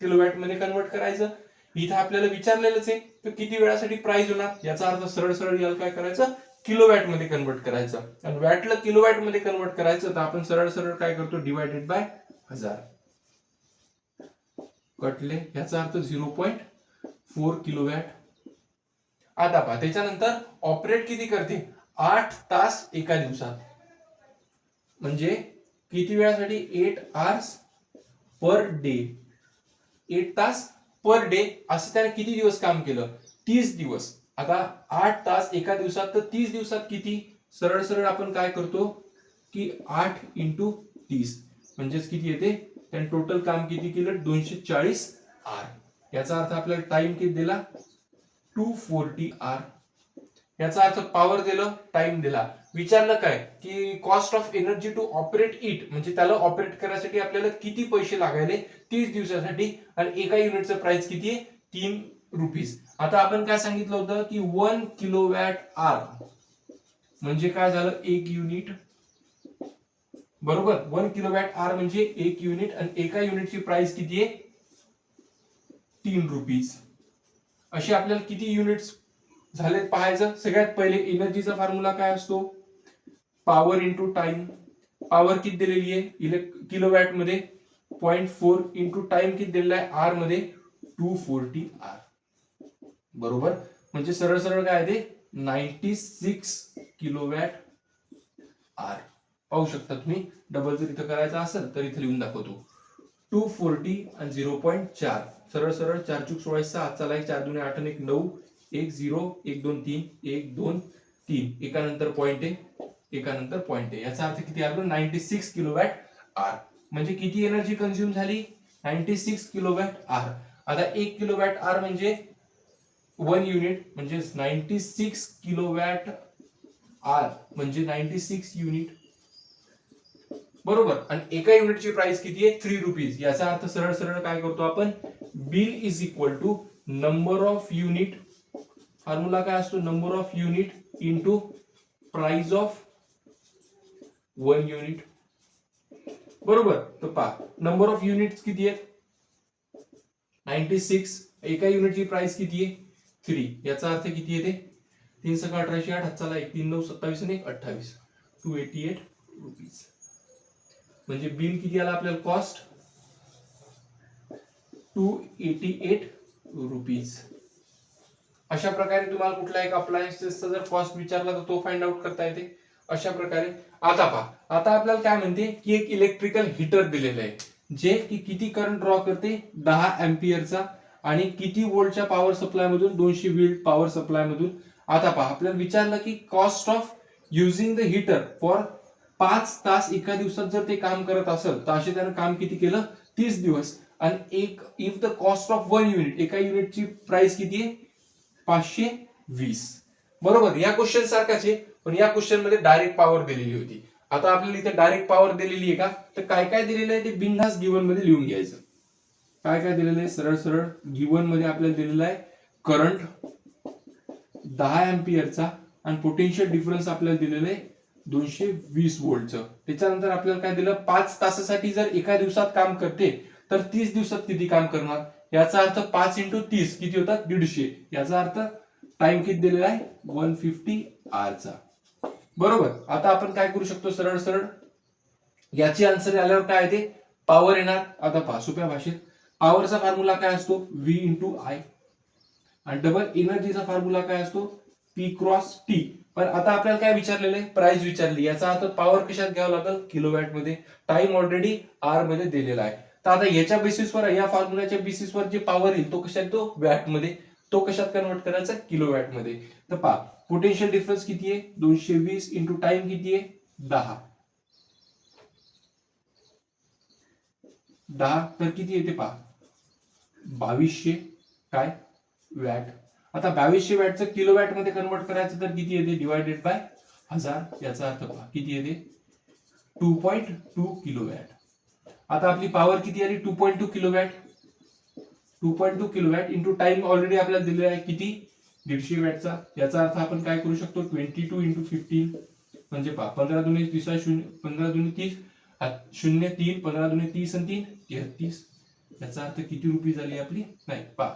A: किलोवॅट मध्ये कन्वर्ट करायचं. इथं आपल्याला विचारलेलंच आहे तर किती वेळासाठी प्राइस होणार याचा अर्थ सरळ सरळ याला काय करायचं किलोवॅट मध्ये कन्वर्ट करायचं. आणि वॅटला किलोवॅट मध्ये कन्वर्ट करायचं तर आपण सरळ सरळ काय करतो डिवायडेड बाय 1000 कटले. याचा अर्थ 0.4 किलोवॅट. आता पहा त्याच्यानंतर ऑपरेट किती करते 8 तास एका दिवसात. म्हणजे किती वेळासाठी 8 आवर्स पर डे. 8 तास पर डे असं त्याने किती दिवस काम केलं 30 दिवस. आता 8 तास एका दिवसात तर 30 दिवसात किती सरळ सरळ आपण काय करतो की 8 इंटू 30 म्हणजेच किती येते त्याने टोटल काम किती केलं 240 आर. याचा अर्थ आपल्याला टाइम किती दिला 240 आर. याचा अर्थ पॉवर दिलं टाइम दिला. विचारलं काय की cost of energy to operate it म्हणजे त्याला ऑपरेट करायसाठी आपल्याला किती पैसे लागायले 30 दिवसासाठी आणि एका युनिटचं प्राइस किती आहे 3 रुपीज. आता आपण काय सांगितलं होतं की 1 किलोवॅट आर म्हणजे काय झालं 1 युनिट बरोबर. 1 किलोवॅट आर म्हणजे 1 युनिट आणि एका युनिटची प्राइस किती आहे 3 रुपीज. असे आपल्याला किती युनिट्स झालेत पाहायचं. सगळ्यात पहिले एनर्जीचा फॉर्म्युला काय असतो पॉवर इंटू टाइम. पॉवर किती दिलेली आहे किलोवॅट मध्ये 0.4 इंटू टाइम किती दिलेला आहे आर मध्ये 240 आर बरोबर. म्हणजे सरळ सरळ काय आहे ते 96 किलोवॅट आर. पाहू शकता तुम्ही. डबल जर इथं करायचं असेल तर इथे लिहून दाखवतो 240 आणि 0.4 सरळ सरळ 4 चूक 16 आजचा लाईक 4 दुने 8 आणि 1 9 1 0 1 2 3 1 2 3 एका नंतर पॉइंट आहे एका नंतर पॉइंट आहे याचा अर्थ किती आलो 96 किलोवॅट आर म्हणजे किती एनर्जी कंझ्युम झाली 96 किलोवॅट आर आता 1 किलोवॅट आर म्हणजे 1 युनिट म्हणजे 96 किलोवॅट आर म्हणजे 96 युनिट बरोबर आणि एका युनिटची प्राइस किती आहे 3 रुपीज याचा अर्थ सरळ सरळ काय करतो आपण bill is equal to number of unit formula काय असतो number of unit into price of 1 unit बरोबर तर पहा नंबर ऑफ युनिट्स किती आहेत 96 एका युनिटची प्राइस किती आहे 3 याचा अर्थ किती येते 3 सका 18 8 चला 1 3 9 27 आणि 1 28 288 रुपीज म्हणजे बिल किती आला आपल्याला कॉस्ट 288 रुपीज अशा प्रकारे तुम्हाला कुठला एक अप्लायन्सेसचा जर कॉस्ट विचारला तर तो फाइंड आउट करता येते अशा प्रकारे आता पहा आता आपल्याला काय म्हणते की एक इलेक्ट्रिकल हीटर दिलेलं आहे जे की किती करंट ड्रॉ करते 10 एम्पियरचा आणि किती वोल्टच्या पॉवर सप्लाय मधून 200 वोल्ट पॉवर सप्लाय मधून आता पहा आपल्याला विचारलं की cost of using the heater for 5 तास एका दिवसात जर ते काम करत असेल तर असे त्यानं काम किती केलं 30 दिवस आणि एक if the cost of 1 unit एका युनिटची प्राइस किती आहे 520 बरोबर या क्वेश्चन सारखाच आहे पण या क्वेश्चन मध्ये डायरेक्ट पॉवर दिलेली होती आता आपल्याला इथे डायरेक्ट पॉवर दिलेली आहे का तर काय काय दिलेलं आहे ते बिनधास्त गिवन मध्ये लिहून घ्यायचं काय काय दिलेलं आहे सरळ सरळ गिवन मध्ये आपल्याला दिलेलं आहे करंट 10 एम्पियरचा आणि पोटेन्शियल डिफरन्स आपल्याला दिलेलं आहे 220 व्होल्टचं त्याच्यानंतर आपल्याला काय दिलं 5 तासासाठी जर एका दिवसात काम करते तर 30 दिवसात किती काम करणार याचा अर्थ 5 × 30 किती होतात 150 याचा अर्थ टाइम किती दिलेला आहे 150 आरचा बरोबर आता आपण काय करू शकतो सरळ सरळ याची आन्सर आल्यावर काय आहे ते पॉवर येणार आता पहा सोप्या भाषेत पॉवरचा फॉर्म्युला काय असतो V × I आणि डबल एनर्जीचा फॉर्म्युला काय असतो P × T पण आता आपल्याला काय विचारलेलं आहे प्राइस विचारली याचा अर्थ पॉवर कशात घ्यावं लागेल किलोवॅट मध्ये टाइम ऑलरेडी आर मध्ये दिलेला आहे तर आता याच्या बेसिसवर या फॉर्म्युलाच्या बेसिसवर जे पॉवर येईल तो कशात तो वॅट मध्ये तो कशात कन्वर्ट करायचा किलोवॅट मध्ये तर पहा पोटेन्शियल डिफरन्स किती आहे 220 × टाइम किती आहे 10 तर किती येते पहा 2200 काय वॅट आता 2200 वॅटचं किलोवॅट मध्ये कन्वर्ट करायचं तर किती येते डिवायडेड बाय 1000 याचा अर्थ पहा किती येते 2.2 किलोवॅट आता आपली पॉवर किती आली 2.2 kilowatt 2.2 kilowatt into time already आपल्याला दिलेला आहे किती 150 वॅटचा याचा अर्थ आपण काय करू शकतो 22 × 15 म्हणजे पहा 15 दुने 30 15 दुने 30 0 3 15 दुने 30 आणि 3 33 याचा अर्थ किती रुपीज आली आपली नाही पहा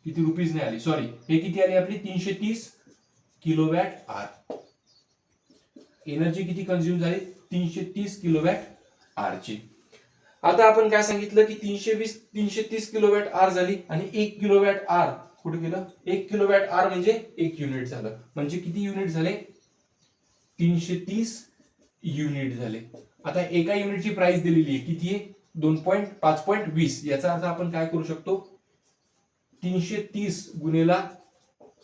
A: किती रुपीज नाही आली सॉरी हे किती आली आपली 330 किलोवॅट आर एनर्जी किती कंझ्युम झाली 330 किलोवॅट आर ची आता आपण काय सांगितलं की 330 किलोवॅट आर झाली आणि 1 किलोवॅट आर कुठे गेलं 1 किलोवॅट आर म्हणजे 1 युनिट झालं म्हणजे किती युनिट झाले 330 युनिट झाले आता एका युनिटची प्राइस दिलेली आहे किती आहे 5.20 याचा अर्थ आपण काय करू शकतो 330 गुणिला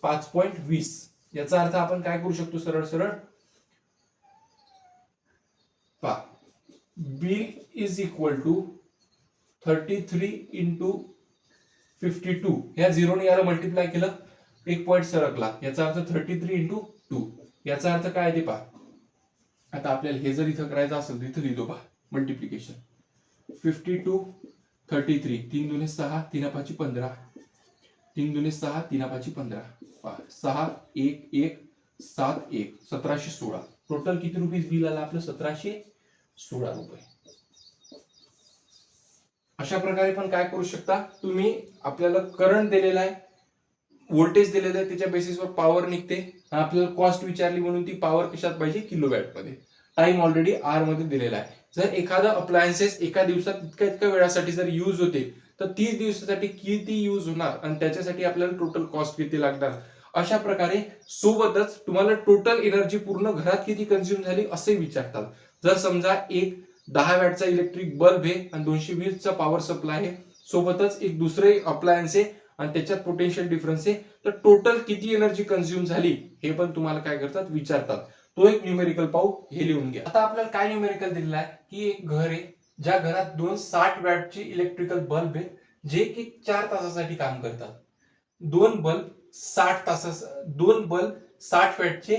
A: 5.20 याचा अर्थ आपण काय करू शकतो सरळ सरळ पहा बिल इज इक्वल टू 33 × 52 ह्या झिरोने याला मल्टिप्लाय केलं 1 पॉइंट सरकला याचा अर्थ 33 × 2 याचा अर्थ काय ते पहा आता आपल्याला हे जर इथं करायचं असेल तर इथं लिहितो पहा मल्टिप्लिकेशन 52 33 3 दुने 6 3 5 15 3 दुने 6 3 5 15 6 1 1 7 1 1716 टोटल किती रुपीज बिल आलं आपलं 1716 रुपये अशा प्रकारे पण काय करू शकता तुम्ही आपल्याला करंट दिलेला आहे व्होल्टेज दिलेलं आहे त्याच्या बेसिसवर पॉवर निघते आपल्याला कॉस्ट विचारली म्हणून ती पॉवर कशात पाहिजे किलोवॅट मध्ये टाइम ऑलरेडी आर मध्ये दिलेला आहे जर एखादा अप्लायन्सेस एका दिवसात इतक्या वेळासाठी जर यूज होते तर 30 दिवसासाठी किती यूज होणार आणि त्याच्यासाठी आपल्याला टोटल कॉस्ट किती लागणार अशा प्रकारे सोबतच तुम्हाला टोटल एनर्जी पूर्ण घरात किती कंझ्युम झाली असे विचारतात जर समजा एक 10 वॅटचा इलेक्ट्रिक बल्ब आहे आणि 220 चा पॉवर सप्लाय आहे, सोबतच एक दुसरे अप्लायन्स आहे आणि त्याच्यात पोटेन्शियल डिफरन्स आहे. तर टोटल किती एनर्जी कंझ्युम झाली हे पण तुम्हाला काय करतात विचारतात. तो एक न्यूमेरिकल पाहू, हे लिहून घ्या. आता आपल्याला काय न्यूमेरिकल दिलेला आहे की एक घर आहे ज्या घरात 2 60 वॅटची इलेक्ट्रिकल बल्ब आहेत जे की 4 तासासाठी काम करतात. दोन बल्ब 60 वॅटचे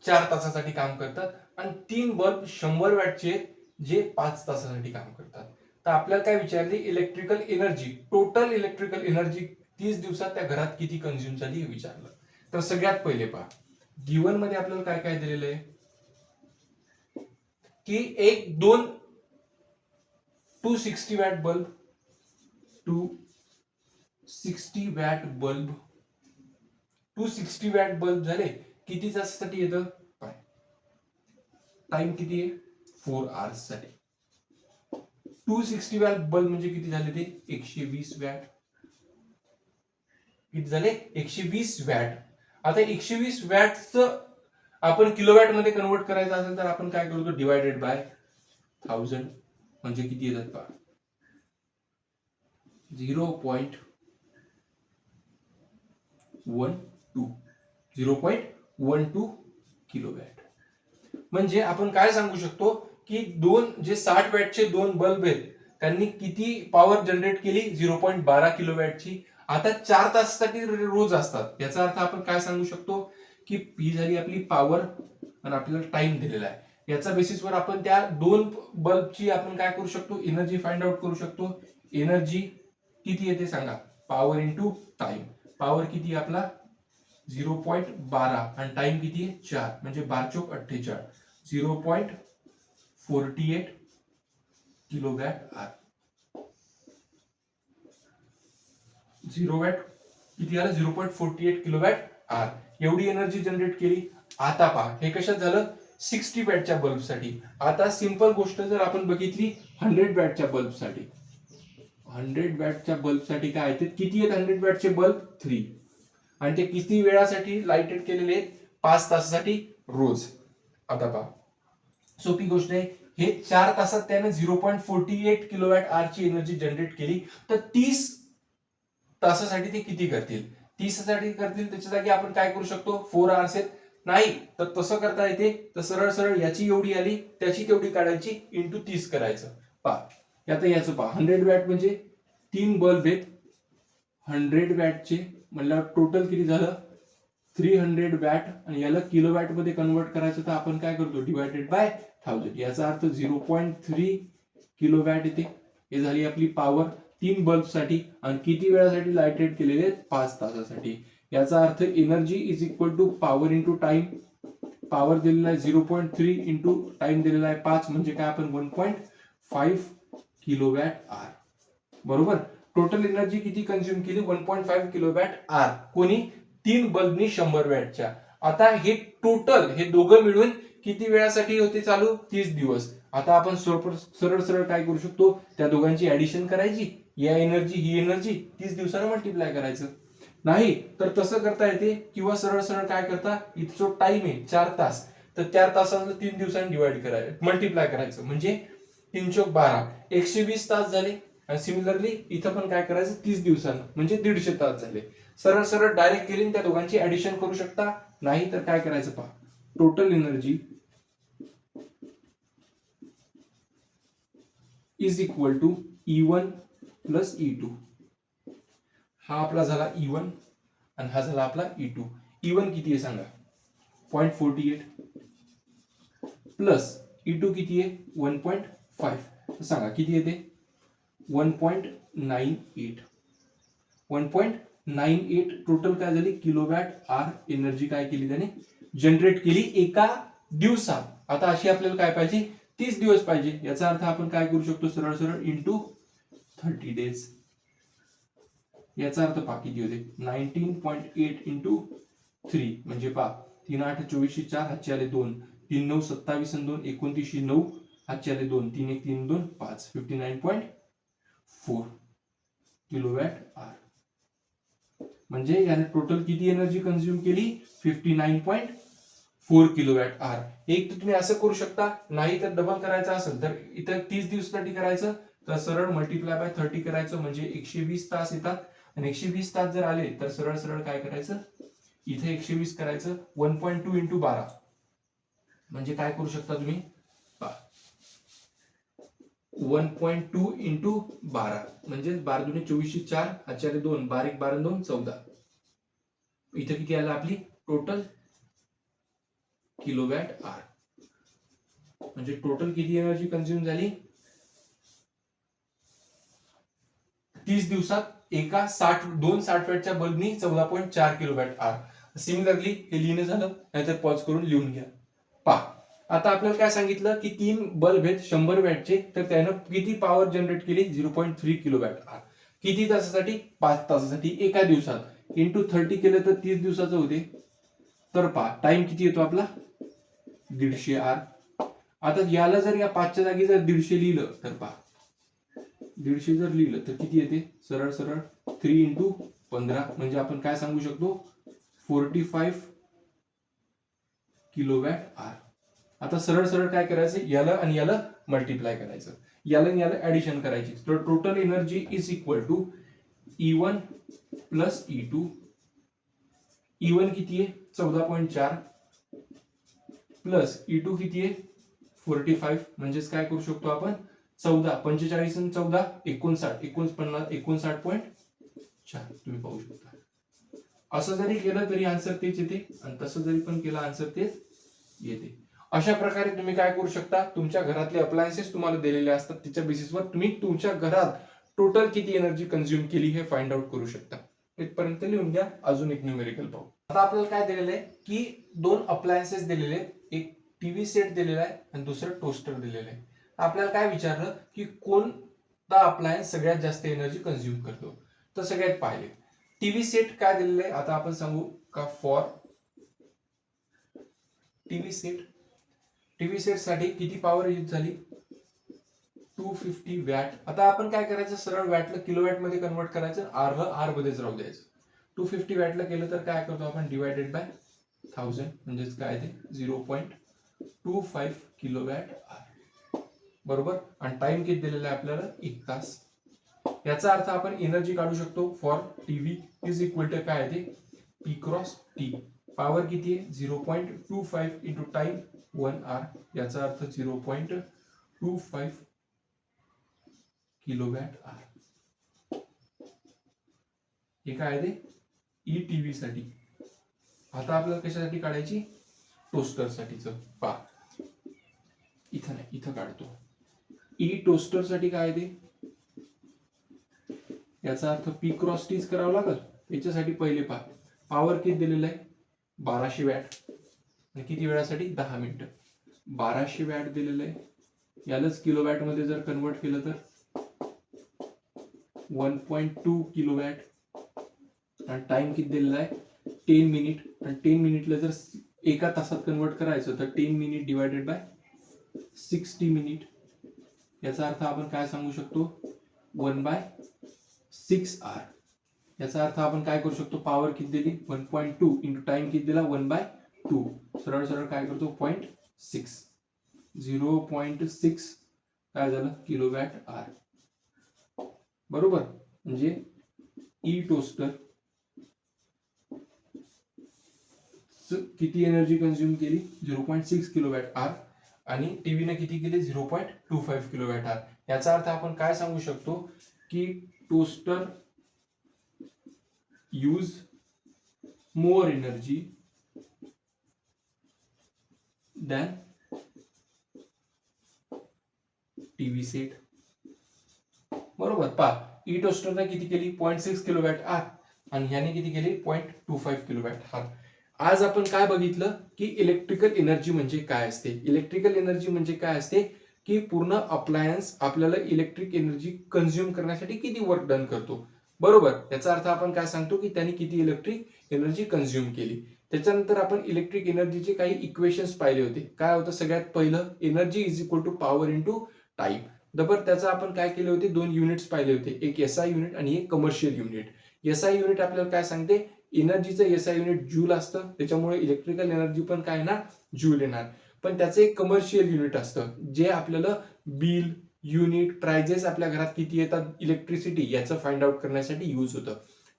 A: 4 तासासाठी काम करतात आणि 3 बल्ब 100 वॅटचे जे 5 तासासाठी काम करतात. तर आपल्याला काय विचारली, electrical energy, total electrical energy 30 दिवसात त्या घरात किती कंझ्युम झाली हे विचारलं. तर सगळ्यात पहिले पहा, गिवन मध्ये आपल्याला काय काय दिलेलं आहे की एक 260 watt bulb 260 watt bulb 260 watt bulb झाले किती तासासाठी येतं, टाइम किती आहे 4 आवर्स साठी. 260 वॅट बल्ब म्हणजे किती झाले ते 120 वॅट. किती झाले 120 वॅट. आता 120 वॅटचं आपण किलोवॅट मध्ये कन्वर्ट करायचं असेल तर आपण काय करतो, डिवायडेड बाय 1000 म्हणजे किती येतात पहा 0.12 किलोवॅट. म्हणजे आपण काय सांगू शकतो की जे 60 वॅटचे 2 बल्ब आहेत त्यांनी किती पॉवर जनरेट केली 0.12 किलोवॅटची. आता 4 तासासाठी रोज असतात, याचा अर्थ आपण काय सांगू शकतो की पी झाली आपली पॉवर आणि आपल्याला टाइम दिलेला आहे. याचा बेसिसवर आपण त्या 2 बल्बची आपण काय करू शकतो, एनर्जी फाइंड आउट करू शकतो. एनर्जी किती येते सांगा, पॉवर इंटू टाइम. पॉवर किती आपला 0.12 आणि टाइम किती आहे 4 म्हणजे 12 चोक 48 0.48 किलोवॅट आर. 0 वॅट किती आलं 0.48 किलोवॅट आर एवढी एनर्जी जनरेट केली. आता पहा हे कशात झालं 60 वॅटच्या बल्ब साठी. आता सिंपल गोष्ट जर आपण बघितली 100 वॅटच्या बल्ब साठी, 100 वॅटच्या बल्ब साठी काय आहेत, किती आहेत 100 वॅटचे बल्ब 3 आणि ते किती वेळासाठी लाइटेड केलेले आहेत 5 तासासाठी रोज. आता पहा सोपी गोष्ट आहे, हे 4 तासात त्याने 0.48 किलोवॅट आर ची एनर्जी जनरेट केली. तर 30 तासासाठी ते किती करतील, 30 साठी करतील त्याच्या जागी आपण काय करू शकतो 4 आवर्स आहेत. नाही तर तसं करता येते, तर सरळ सरळ याची एवढी आली त्याची तेवढी काढायची इंटू 30 करायचं. पहा आता याचं पहा 100 वॅट म्हणजे 3 बल्ब आहेत 100 वॅटचे म्हणल्यावर टोटल किती झालं 300 वॅट आणि याला किलोवॅट मध्ये कन्वर्ट करायचं तर आपण काय करतो डिवायडेड बाय 1000. याचा अर्थ 0.3 किलोवॅट येते. हे झाली आपली पॉवर 3 बल्ब साठी आणि किती वेळासाठी लाइटेड केलेले आहेत 5 तासासाठी. याचा अर्थ energy is equal to power into time. Power दिलेला आहे 0.3 इंटू टाइम दिलेला आहे 5 म्हणजे काय आपण 1.5 किलोवॅट आर. बरोबर. टोटल एनर्जी किती कंझ्युम केली 1.5 किलोवॅट आर. कोणी 3 बल्बनी 100 वॅटच्या. आता हे टोटल हे दोघं मिळून किती वेळासाठी होते चालू 30 दिवस. आता आपण सरळ सरळ काय करू शकतो त्या दोघांची ऍडिशन करायची, या एनर्जी ही एनर्जी 30 दिवसानं मल्टिप्लाय करायचं. नाही तर तसं करता येते किंवा सरळ सरळ काय करता इथं जो टाइम आहे 4 तास तर 4 तासाला 3 दिवसांनी डिवाइड करायचं मल्टिप्लाय करायचं म्हणजे 3 चोक 12 120 तास झाले. आणि सिमिलरली इथं पण काय करायचं 30 दिवसांना म्हणजे 150 तास झाले. सरळ सरळ डायरेक्ट केली त्या दोघांची ऍडिशन करू शकता. नाही तर काय करायचं पहा total energy is equal to E1 plus E2. हा आपला झाला E1 आणि हा झाला आपला E2. E1 किती आहे सांगा 0.48 प्लस E2 किती आहे 1.5 सांगा किती येते 1.98. 1.98 टोटल काय झाली किलोवॅट आर एनर्जी काय केली त्याने जनरेट केली एका दिवसात. आता अशी आपल्याला काय पाहिजे 30 दिवस पाहिजे. याचा अर्थ आपण काय करू शकतो सरळ सरळ इंटू 30 डेज. याचा अर्थ पहा किती होते 19.8 इंटू 3 म्हणजे पहा 3 8 24 4 हातचे आले 2 3 9 27 आणि 2 29 9 हातचे आले 2 3 1 3 2 5 59.4 किलोवॅट आर. म्हणजे याने टोटल किती एनर्जी कंझ्युम केली 59.4 4 किलोवॅट आर. एक तर तुम्ही असं करू शकता, नाही तर डबल करायचं असेल तर इथं 30 दिवसासाठी करायचं तर सरळ मल्टिप्लाय बाय 30 करायचं म्हणजे 120 तास येतात. आणि 120 तास जर आले तर सरळ सरळ काय करायचं, इथे 120 करायचं 1.2 इंटू 12 म्हणजे काय करू शकता तुम्ही 1.2 इंटू 12 म्हणजे 12 दुने 24 4 आचार्य 2 12 12 2 14. इथे किती आलं आपली टोटल किलोवॅट आर. म्हणजे टोटल किती एनर्जी कंझ्युम झाली 30 दिवसात एका 60 वॅटच्या बल्बनी 14.4 किलोवॅट आर. सिमिलरली हे लिहिणं झालं, नाहीतर पॉज करून लिहून घ्या. पहा आता आपल्याला काय सांगितलं की 3 बल्ब आहेत 100 वॅटचे, तर त्यानं किती पॉवर जनरेट केली 0.3 किलोवॅट आर. किती तासासाठी 5 तासासाठी एका दिवसात इंटू 30 केलं तर 30 दिवसाचं होते. तर पहा टाइम किती येतो आपला 150 आर. आता याला जर या 5च्या जागी जर 150 लिहिलं तर पहा 150 जर लिहिलं तर किती येते सरळ सरळ 3 इंटू 15 म्हणजे आपण काय सांगू शकतो 45 किलोवॅट आर. आता सरळ सरळ काय करायचं याला आणि याला मल्टिप्लाय करायचं, याला आणि याला ऍडिशन करायची. तर total energy is equal to E1 plus E2. E1 किती आहे 14.4 प्लस E2 किती आहे 45 म्हणजेच काय करू शकतो आपण 14 45 आणि 14 59 59.4 तुम्ही पाहू शकता. असं जरी केलं तरी आन्सर तेच येते आणि तसं जरी पण केलं आन्सर तेच येते. अशा प्रकारे तुम्ही काय करू शकता, तुमच्या घरातले अप्लायन्सेस तुम्हाला दिलेले असतात त्याच्या बेसिसवर तुम्ही तुमच्या घरात टोटल किती एनर्जी कंझ्युम केली हे फाइंड आउट करू शकता. इथपर्यंत लिहून घ्या. अजून एक न्यूमेरिकल पाहू. आता आपल्याला काय दिलेलं आहे की 2 अप्लायन्सेस दिलेले आहेत, एक टीव्ही सेट दिलेला आहे आणि दुसरं टोस्टर दिलेलं आहे. आपल्याला काय विचारलं की कोणता अप्लायन्स सगळ्यात जास्त एनर्जी कंझ्युम करतो. तर सगळ्यात पहिले टीव्ही सेट काय दिलेलं आहे, आता आपण सांगू का फॉर टीव्ही सेट साठी किती पॉवर यूज झाली 250 वॅट. आता आपण काय करायचं सरळ वॅटला किलोवॅट मध्ये कन्वर्ट करायचं, आर मध्येच राहू द्यायचं. 250 वॅटला केलं तर काय करतो आपण डिवायडेड बाय 1000 म्हणजेच काय ते 0.25 किलोवॅट आर बरोबर. आणि टाइम किती दिलेला आहे आपल्याला 1 तास. याचा अर्थ आपण एनर्जी काढू शकतो for TV is equal to काय आहे ते पी क्रॉस टी. पॉवर किती आहे 0.25 इंटू टाइम 1 आर. याचा अर्थ 0.25 किलोवॅट आर. हे काय आहे ते ई टीव्ही साठी. आता आपल्याला कशासाठी काढायची टोस्टर साठीच. पा इथं नाही इथं काढतो. ई टोस्टर साठी काय आहे ते, याचा अर्थ पी क्रॉस टीच करावं लागल. याच्यासाठी पहिले पा पॉवर किती दिलेलं आहे 1200 वॅट आणि किती वेळासाठी 10 मिनिटं. 1200 वॅट दिलेलं आहे, यालाच किलोवॅट मध्ये जर कन्वर्ट केलं तर 1.2 किलोवॅट. आणि टाइम किती दिलेला आहे 10 मिनिट. आणि 10 मिनिटला जर एका तासात कन्वर्ट करायचं तर 10 मिनिट डिवायडेड बाय 60 मिनिट. याचा अर्थ आपण काय सांगू शकतो 1/6 आर. याचा अर्थ आपण काय करू शकतो पॉवर किती दिली 1.2 इंटू टाइम किती दिला 1/2. सरळ सरळ काय करतो 0.6 0.6 काय झालं किलोवॅट आर बरोबर. म्हणजे ई टोस्टर किती एनर्जी कंझ्युम केली 0.6 किलोवॅट आर आणि टीव्हीने किती केली 0.25 किलोवॅट आर. याचा अर्थ आपण काय सांगू शकतो की toaster use more energy than TV set बरोबर. पहा ई टोस्टरने किती केली 0.6 किलोवॅट आर आणि ह्याने किती केली 0.25 किलोवॅट आर. आज आपण काय बघितलं की इलेक्ट्रिकल एनर्जी म्हणजे काय असते. इलेक्ट्रिकल एनर्जी म्हणजे काय असते की पूर्ण अप्लायन्स आपल्याला इलेक्ट्रिक एनर्जी कंझ्युम करण्यासाठी किती वर्क डन करतो बरोबर. याचा अर्थ आपण काय सांगतो की त्यांनी किती इलेक्ट्रिक एनर्जी कंझ्युम केली. त्याच्यानंतर आपण इलेक्ट्रिक एनर्जीचे काही इक्वेशन्स पाहिले होते. काय होतं सगळ्यात पहिलं energy is equal to power into time. बरोबर. त्याचं आपण काय केले होते 2 युनिट्स पाहिले होते, एक एसआय युनिट आणि एक कमर्शियल युनिट. एसआय युनिट आपल्याला काय सांगते एनर्जीचं एसआय युनिट जूल असतं, त्याच्यामुळे इलेक्ट्रिकल एनर्जी पण काय येणार, जूल येणार. पण त्याचं एक कमर्शियल युनिट असतं जे आपल्याला बिल, युनिट, प्राइजेस आपल्या घरात किती येतात इलेक्ट्रिसिटी याचं फाइंड आउट करण्यासाठी यूज होतं.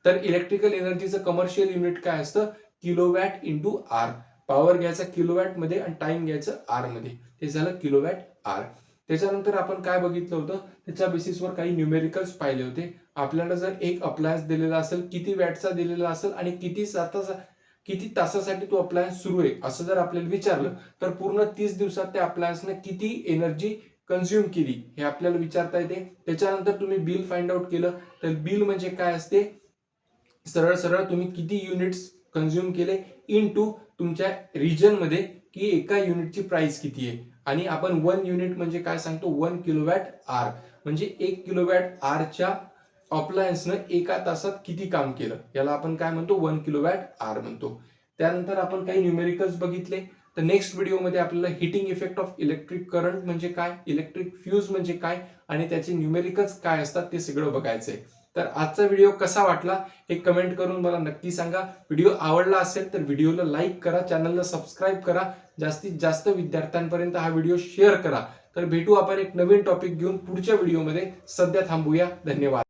A: तर इलेक्ट्रिकल एनर्जीचं कमर्शियल युनिट काय असतं, किलोवॅट इंटू आर. पॉवर घ्यायचा किलोवॅट मध्ये आणि टाइम घ्यायचं आर मध्ये, ते झालं किलोवॅट आर. त्याच्यानंतर आपण काय बघितलं होतं, त्याच्या बेसिसवर काही न्यूमेरिकल्स पाहिले होते. आपल्याला जर एक अप्लायन्स दिलेला असेल, किती वॅटचा दिलेला असेल आणि किती तासासाठी तो अप्लायन्स सुरू आहे असं जर आपल्याला विचारलं, तर पूर्ण 30 दिवसात त्या अप्लायन्सने किती एनर्जी कन्झ्युम केली हे आपल्याला विचारता येते. त्याच्यानंतर तुम्ही बिल फाइंड आउट केलं, तर बिल म्हणजे काय असते, सरळ सरळ तुम्ही किती युनिट्स कन्झ्युम केले इनटू तुमच्या रिजन मध्ये की एका युनिटची प्राइस किती आहे. आणि आपण 1 युनिट म्हणजे काय सांगतो, 1 किलोवॅट आर, म्हणजे 1 किलोवॅट आरच्या अप्लायन्सनं एका तासात किती काम केलं याला आपण काय म्हणतो, 1 किलोवॅट आर म्हणतो. त्यानंतर आपण काही न्यूमेरिकल्स बघितले. तर नेक्स्ट व्हिडिओमध्ये आपल्याला heating effect of electric current म्हणजे काय, इलेक्ट्रिक फ्यूज म्हणजे काय आणि त्याचे न्यूमेरिकल्स काय असतात ते सगळं बघायचंय. तर आजचा व्हिडिओ कसा वाटला हे कमेंट करून मला नक्की सांगा. व्हिडिओ आवडला असेल तर व्हिडिओला लाईक करा, चॅनलला सबस्क्राईब करा, जास्तीत जास्त विद्यार्थ्यांपर्यंत हा व्हिडिओ शेअर करा. तर भेटू आपण एक नवीन टॉपिक घेऊन पुढच्या व्हिडिओमध्ये. सध्या थांबूया. धन्यवाद.